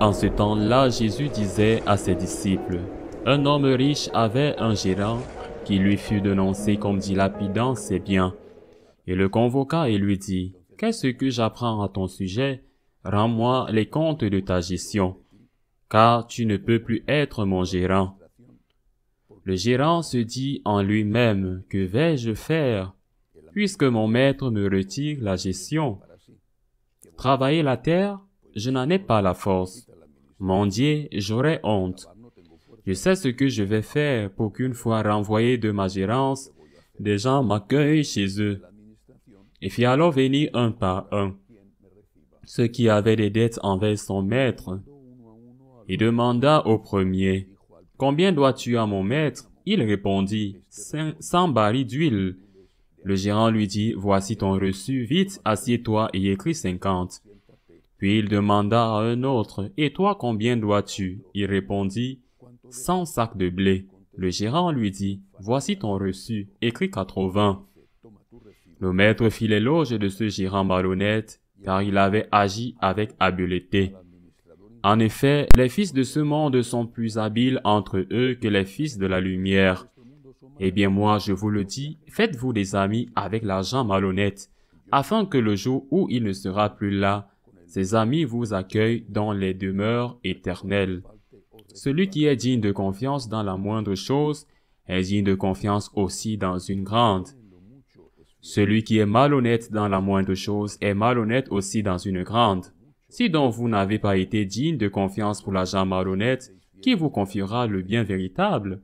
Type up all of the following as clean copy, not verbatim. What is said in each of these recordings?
En ce temps-là, Jésus disait à ses disciples, « Un homme riche avait un gérant qui lui fut dénoncé comme dilapidant ses biens. Il le convoqua et lui dit, « Qu'est-ce que j'apprends à ton sujet? Rends-moi les comptes de ta gestion, car tu ne peux plus être mon gérant. » Le gérant se dit en lui-même, « Que vais-je faire, puisque mon maître me retire la gestion? Travailler la terre, je n'en ai pas la force. Mendier, j'aurais honte. Je sais ce que je vais faire pour qu'une fois renvoyé de ma gérance, des gens m'accueillent chez eux. » Et fit alors venir un par un ceux qui avaient des dettes envers son maître, et demanda au premier, « Combien dois-tu à mon maître? » Il répondit, « 100 barils d'huile. » Le gérant lui dit, « Voici ton reçu, vite, assieds-toi et écris 50. » Puis il demanda à un autre, « Et toi, combien dois-tu? » Il répondit, « 100 sacs de blé. » Le gérant lui dit, « Voici ton reçu, écris 80. » Le maître fit l'éloge de ce gérant malhonnête, car il avait agi avec habileté. En effet, les fils de ce monde sont plus habiles entre eux que les fils de la lumière. Eh bien moi, je vous le dis, faites-vous des amis avec l'argent malhonnête, afin que le jour où il ne sera plus là, ses amis vous accueillent dans les demeures éternelles. Celui qui est digne de confiance dans la moindre chose est digne de confiance aussi dans une grande. Celui qui est malhonnête dans la moindre chose est malhonnête aussi dans une grande. Si donc vous n'avez pas été digne de confiance pour l'argent malhonnête, qui vous confiera le bien véritable?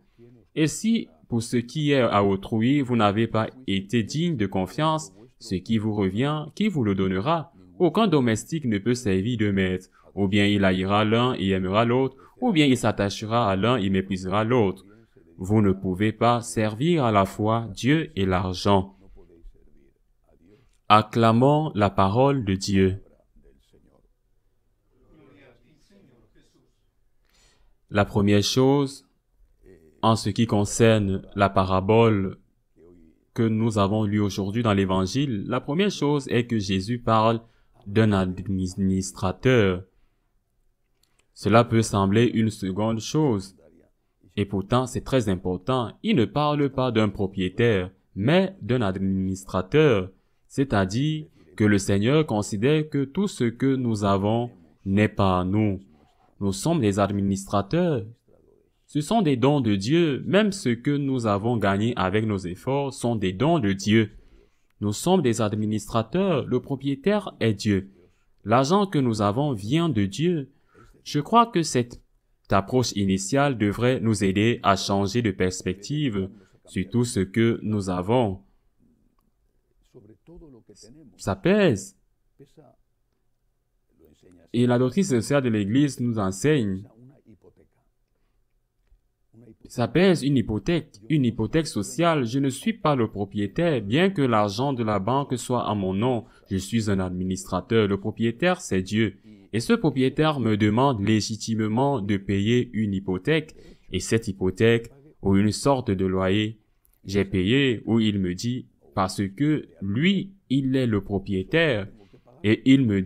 Et si, pour ce qui est à autrui, vous n'avez pas été digne de confiance, ce qui vous revient, qui vous le donnera? Aucun domestique ne peut servir de maître. Ou bien il haïra l'un et aimera l'autre, ou bien il s'attachera à l'un et méprisera l'autre. Vous ne pouvez pas servir à la fois Dieu et l'argent. Acclamons la parole de Dieu. La première chose, en ce qui concerne la parabole que nous avons lue aujourd'hui dans l'Évangile, la première chose est que Jésus parle d'un administrateur. Cela peut sembler une seconde chose, et pourtant c'est très important. Il ne parle pas d'un propriétaire, mais d'un administrateur. C'est-à-dire que le Seigneur considère que tout ce que nous avons n'est pas à nous. Nous sommes des administrateurs. Ce sont des dons de Dieu. Même ce que nous avons gagné avec nos efforts sont des dons de Dieu. Nous sommes des administrateurs. Le propriétaire est Dieu. L'argent que nous avons vient de Dieu. Je crois que cette approche initiale devrait nous aider à changer de perspective sur tout ce que nous avons. Ça pèse. Et la doctrine sociale de l'Église nous enseigne. Ça pèse une hypothèque sociale. Je ne suis pas le propriétaire, bien que l'argent de la banque soit à mon nom. Je suis un administrateur. Le propriétaire, c'est Dieu. Et ce propriétaire me demande légitimement de payer une hypothèque. Et cette hypothèque, ou une sorte de loyer, j'ai payé, ou il me dit, parce que lui, il est le propriétaire. Et il me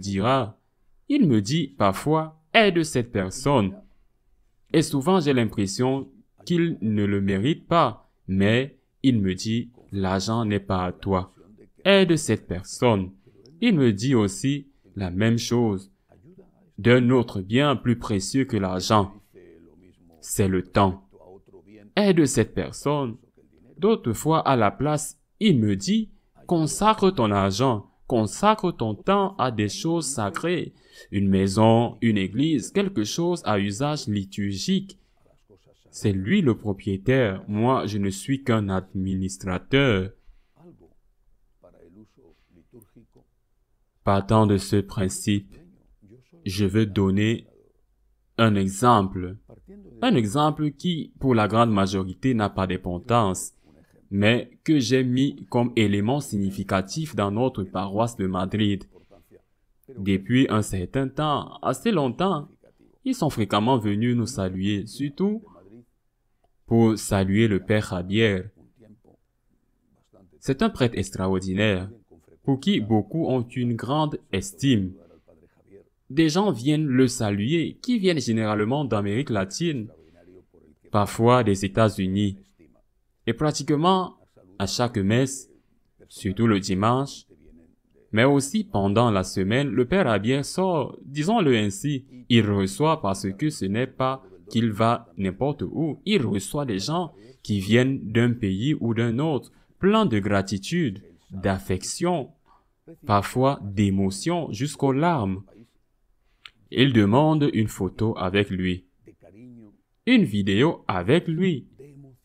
dit parfois, aide cette personne. Et souvent, j'ai l'impression qu'il ne le mérite pas, mais il me dit, l'argent n'est pas à toi. Aide cette personne. Il me dit aussi la même chose d'un autre bien plus précieux que l'argent. C'est le temps. Aide cette personne. D'autres fois, à la place, il me dit, consacre ton argent, consacre ton temps à des choses sacrées, une maison, une église, quelque chose à usage liturgique. C'est lui le propriétaire. Moi, je ne suis qu'un administrateur. Partant de ce principe, je veux donner un exemple. Un exemple qui, pour la grande majorité, n'a pas d'importance, mais que j'ai mis comme élément significatif dans notre paroisse de Madrid. Depuis un certain temps, assez longtemps, ils sont fréquemment venus nous saluer, surtout pour saluer le Père Javier. C'est un prêtre extraordinaire, pour qui beaucoup ont une grande estime. des gens viennent le saluer, qui viennent généralement d'Amérique latine, parfois des États-Unis. Et pratiquement à chaque messe, surtout le dimanche, mais aussi pendant la semaine, le Père Abier sort, disons-le ainsi, il reçoit parce que ce n'est pas qu'il va n'importe où, il reçoit des gens qui viennent d'un pays ou d'un autre, plein de gratitude, d'affection, parfois d'émotion jusqu'aux larmes. Il demande une photo avec lui, une vidéo avec lui.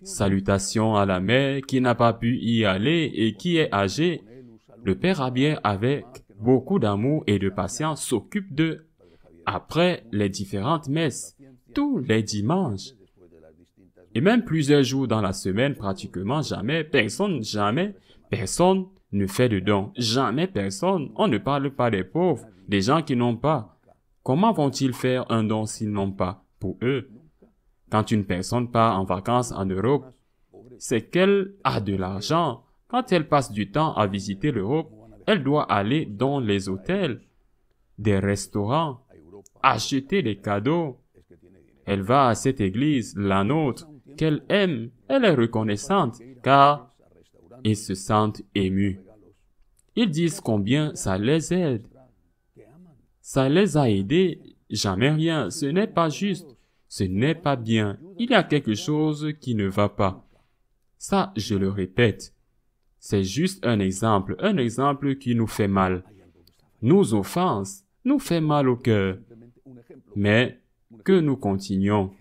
Salutations à la mère qui n'a pas pu y aller et qui est âgée. Le Père Abier, avec beaucoup d'amour et de patience, s'occupe d'eux. Après les différentes messes, tous les dimanches, et même plusieurs jours dans la semaine, pratiquement jamais personne ne fait de dons. Jamais personne. On ne parle pas des pauvres, des gens qui n'ont pas. Comment vont-ils faire un don s'ils n'ont pas pour eux? Quand une personne part en vacances en Europe, c'est qu'elle a de l'argent. Quand elle passe du temps à visiter l'Europe, elle doit aller dans les hôtels, des restaurants, acheter des cadeaux. Elle va à cette église, la nôtre, qu'elle aime. Elle est reconnaissante, car ils se sentent émus. Ils disent combien ça les aide. Ça les a aidés, jamais rien. Ce n'est pas juste. Ce n'est pas bien. Il y a quelque chose qui ne va pas. Ça, je le répète. C'est juste un exemple qui nous fait mal. Nous offense, nous fait mal au cœur. Mais que nous continuons.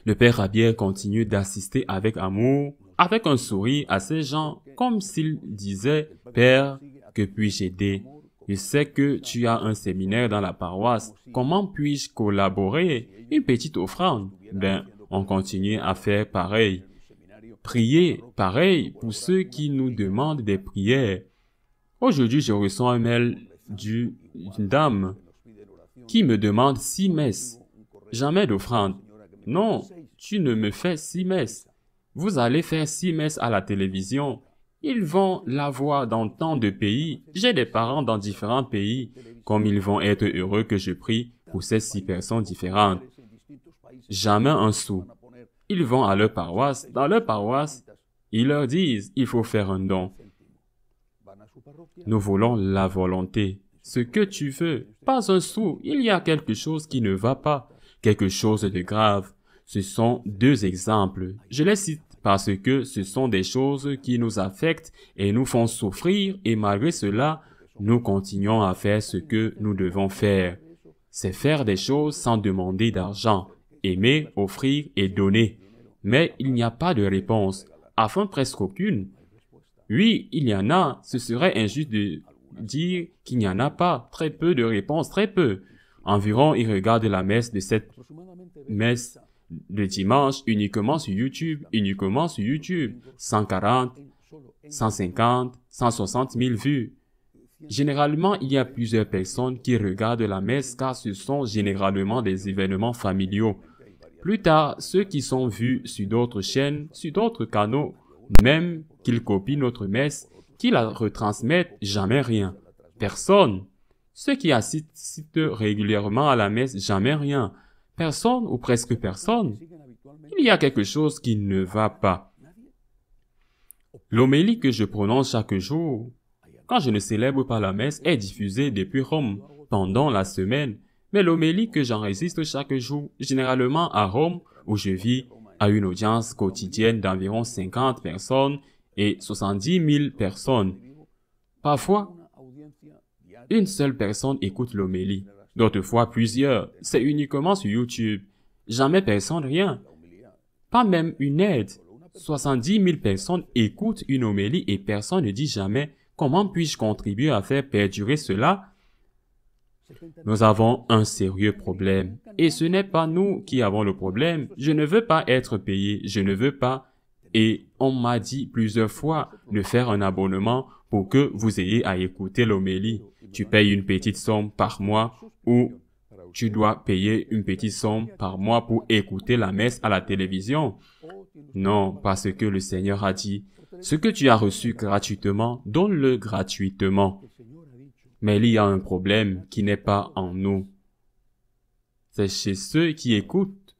Le Père Abier continue d'assister avec amour, avec un sourire à ces gens, comme s'il disait, « Père, que puis-je aider? Je sais que tu as un séminaire dans la paroisse. Comment puis-je collaborer? Une petite offrande. » Ben, on continue à faire pareil. Prier, pareil, pour ceux qui nous demandent des prières. Aujourd'hui, je reçois un mail d'une dame qui me demande 6 messes. Jamais d'offrande. Non, tu ne me fais 6 messes. Vous allez faire 6 messes à la télévision. Ils vont la voir dans tant de pays. J'ai des parents dans différents pays. Comme ils vont être heureux que je prie pour ces 6 personnes différentes. Jamais un sou. Ils vont à leur paroisse. Dans leur paroisse, ils leur disent, il faut faire un don. Nous voulons la volonté. Ce que tu veux. Pas un sou. Il y a quelque chose qui ne va pas. Quelque chose de grave. Ce sont 2 exemples. Je les cite parce que ce sont des choses qui nous affectent et nous font souffrir et malgré cela, nous continuons à faire ce que nous devons faire. C'est faire des choses sans demander d'argent, aimer, offrir et donner. Mais il n'y a pas de réponse, enfin presque aucune. Oui, il y en a, ce serait injuste de dire qu'il n'y en a pas, très peu de réponses, très peu. Environ, ils regardent la messe de cette messe le dimanche uniquement sur YouTube, 140, 150, 160 000 vues. Généralement, il y a plusieurs personnes qui regardent la messe car ce sont généralement des événements familiaux. Plus tard, ceux qui sont vus sur d'autres chaînes, sur d'autres canaux, même qu'ils copient notre messe, qui la retransmettent, jamais rien. Personne. Ceux qui assistent régulièrement à la messe, jamais rien. Personne ou presque personne. Il y a quelque chose qui ne va pas. L'homélie que je prononce chaque jour, quand je ne célèbre pas la messe, est diffusée depuis Rome pendant la semaine. Mais l'homélie que j'enregistre chaque jour, généralement à Rome, où je vis, a une audience quotidienne d'environ 50 personnes et 70 000 personnes. Parfois, une seule personne écoute l'homélie. D'autres fois, plusieurs. C'est uniquement sur YouTube. Jamais personne, rien. Pas même une aide. 70 000 personnes écoutent une homélie et personne ne dit jamais « Comment puis-je contribuer à faire perdurer cela ?» Nous avons un sérieux problème. Et ce n'est pas nous qui avons le problème. Je ne veux pas être payé. Je ne veux pas. Et on m'a dit plusieurs fois de faire un abonnement pour que vous ayez à écouter l'homélie. Tu payes une petite somme par mois ou tu dois payer une petite somme par mois pour écouter la messe à la télévision. Non, parce que le Seigneur a dit, ce que tu as reçu gratuitement, donne-le gratuitement. Mais il y a un problème qui n'est pas en nous. C'est chez ceux qui écoutent.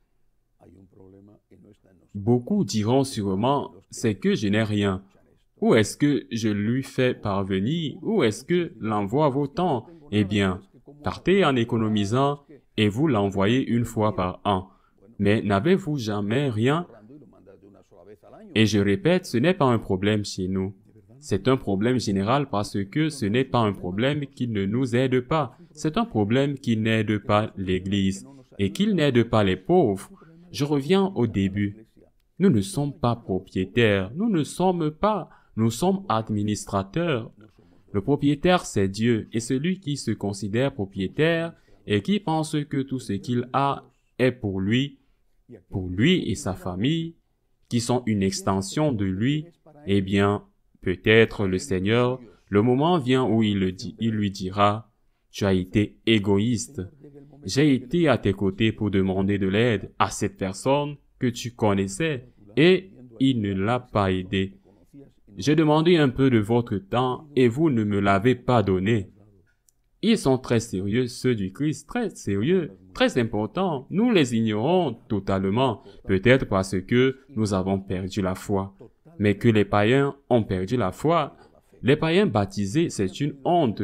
Beaucoup diront sûrement, c'est que je n'ai rien. Ou est-ce que je lui fais parvenir? Ou est-ce que l'envoi vaut tant? Eh bien, partez en économisant et vous l'envoyez une fois par an. Mais n'avez-vous jamais rien? Et je répète, ce n'est pas un problème chez nous. C'est un problème général parce que ce n'est pas un problème qui ne nous aide pas. C'est un problème qui n'aide pas l'Église et qui n'aide pas les pauvres. Je reviens au début. Nous ne sommes pas propriétaires. Nous sommes administrateurs. Le propriétaire, c'est Dieu, et celui qui se considère propriétaire et qui pense que tout ce qu'il a est pour lui et sa famille, qui sont une extension de lui, eh bien, peut-être le Seigneur, le moment vient où il lui dira, « Tu as été égoïste. J'ai été à tes côtés pour demander de l'aide à cette personne que tu connaissais, et il ne l'a pas aidé. J'ai demandé un peu de votre temps et vous ne me l'avez pas donné. » Ils sont très sérieux, ceux du Christ, très sérieux, très importants. Nous les ignorons totalement, peut-être parce que nous avons perdu la foi. Mais que les païens ont perdu la foi, les païens baptisés, c'est une honte.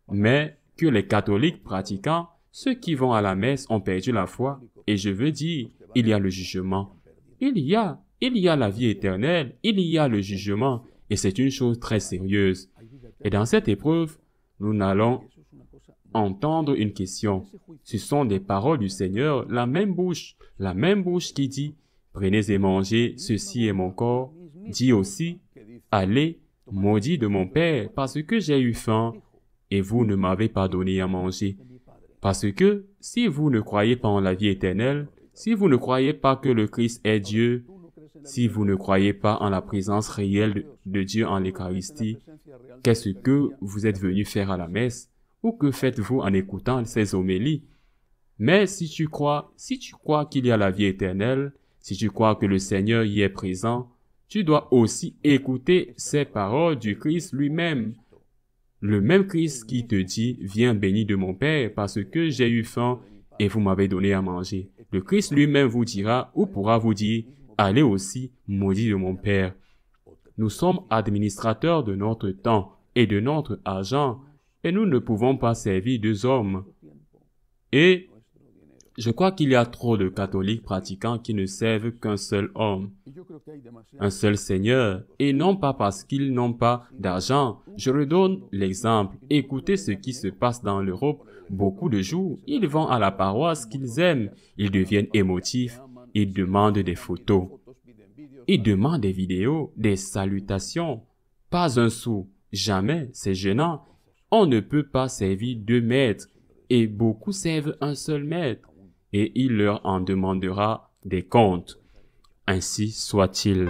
Mais que les catholiques pratiquants, ceux qui vont à la messe ont perdu la foi, et je veux dire, il y a le jugement. Il y a la vie éternelle, il y a le jugement, et c'est une chose très sérieuse. Et dans cette épreuve, nous n'allons entendre une question. Ce sont des paroles du Seigneur, la même bouche qui dit, « Prenez et mangez, ceci est mon corps », dit aussi, « Allez, maudit de mon Père, parce que j'ai eu faim, et vous ne m'avez pas donné à manger. » Parce que, si vous ne croyez pas en la vie éternelle, si vous ne croyez pas que le Christ est Dieu, si vous ne croyez pas en la présence réelle de Dieu en l'Eucharistie, qu'est-ce que vous êtes venu faire à la messe? Ou que faites-vous en écoutant ces homélies? Mais si tu crois qu'il y a la vie éternelle, si tu crois que le Seigneur y est présent, tu dois aussi écouter ces paroles du Christ lui-même. Le même Christ qui te dit, viens béni de mon Père parce que j'ai eu faim et vous m'avez donné à manger. Le Christ lui-même vous dira ou pourra vous dire, allez aussi, maudit de mon Père. Nous sommes administrateurs de notre temps et de notre argent et nous ne pouvons pas servir deux hommes. Et je crois qu'il y a trop de catholiques pratiquants qui ne servent qu'un seul homme, un seul Seigneur, et non pas parce qu'ils n'ont pas d'argent. Je redonne l'exemple. Écoutez ce qui se passe dans l'Europe. Beaucoup de jours, ils vont à la paroisse qu'ils aiment. Ils deviennent émotifs. Ils demandent des photos. Ils demandent des vidéos, des salutations. Pas un sou. Jamais. C'est gênant. On ne peut pas servir deux maîtres. Et beaucoup servent un seul maître. Et il leur en demandera des comptes. Ainsi soit-il.